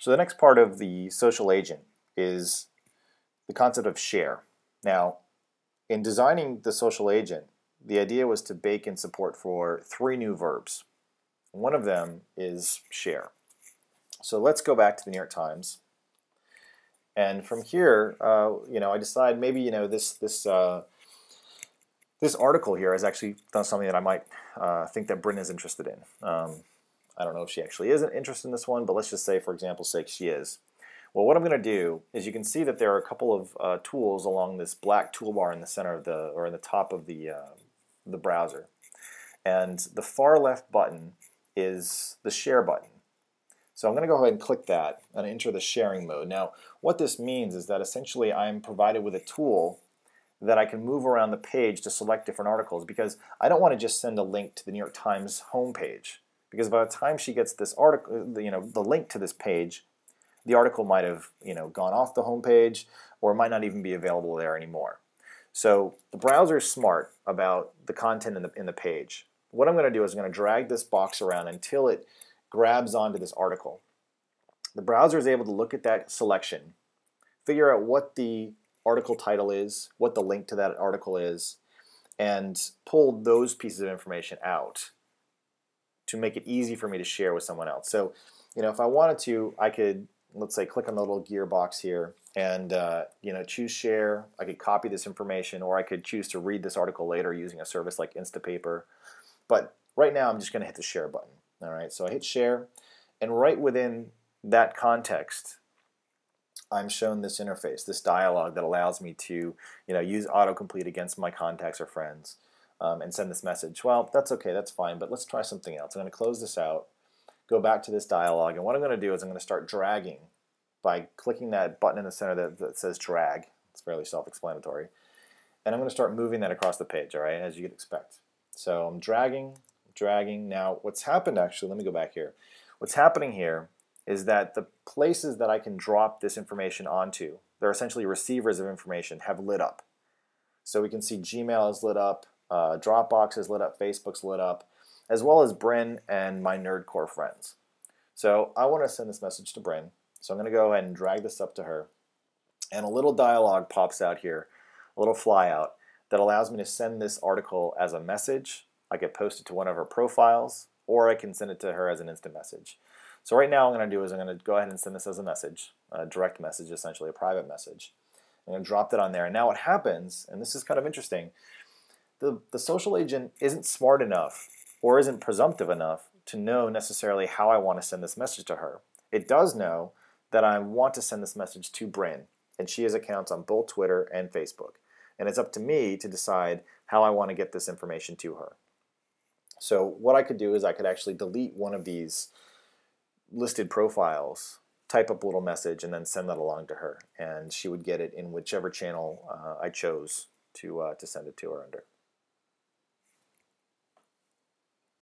So the next part of the social agent is the concept of share. Now, in designing the social agent, the idea was to bake in support for 3 new verbs. One of them is share. So let's go back to the New York Times. And from here, I decide maybe this article here has actually done something that I might think that Bryn is interested in. I don't know if she actually isn't interested in this one, but let's just say, for example's sake, she is. Well, what I'm going to do is you can see that there are a couple of tools along this black toolbar in the center of or in the top of the browser. And the far left button is the share button. So I'm going to go ahead and click that and enter the sharing mode. Now, what this means is that essentially I'm provided with a tool that I can move around the page to select different articles, because I don't want to just send a link to the New York Times homepage, because by the time she gets this article, the link to this page, the article might have gone off the homepage, or it might not even be available there anymore. So the browser is smart about the content in the page. What I'm going to do is I'm going to drag this box around until it grabs onto this article. The browser is able to look at that selection, figure out what the article title is, what the link to that article is, and pull those pieces of information out to make it easy for me to share with someone else. So, if I wanted to, I could, let's say, click on the little gear box here and choose share. I could copy this information, or I could choose to read this article later using a service like Instapaper. But right now I'm just going to hit the share button. All right, so I hit share, and right within that context, I'm shown this interface, this dialog that allows me to use autocomplete against my contacts or friends and send this message. Well, that's okay, that's fine, but let's try something else. I'm going to close this out, go back to this dialog, and what I'm going to do is I'm going to start dragging by clicking that button in the center that says drag. It's fairly self-explanatory. And I'm going to start moving that across the page, all right, as you'd expect. So I'm dragging. Now, what's happened actually, let me go back here. What's happening here is that the places that I can drop this information onto, they're essentially receivers of information, have lit up. So we can see Gmail is lit up, Dropbox is lit up, Facebook's lit up, as well as Bryn and my Nerdcore friends. So I want to send this message to Bryn. So I'm going to go ahead and drag this up to her. And a little dialog pops out here, a little flyout, that allows me to send this article as a message. I could post it to one of her profiles, or I can send it to her as an instant message. So right now what I'm going to do is I'm going to go ahead and send this as a message, a direct message, essentially a private message. I'm going to drop that on there. And now what happens, and this is kind of interesting, the social agent isn't smart enough or isn't presumptive enough to know necessarily how I want to send this message to her. It does know that I want to send this message to Bryn, and she has accounts on both Twitter and Facebook. And it's up to me to decide how I want to get this information to her. So what I could do is I could actually delete one of these listed profiles, type up a little message, and then send that along to her. And she would get it in whichever channel I chose to send it to her under.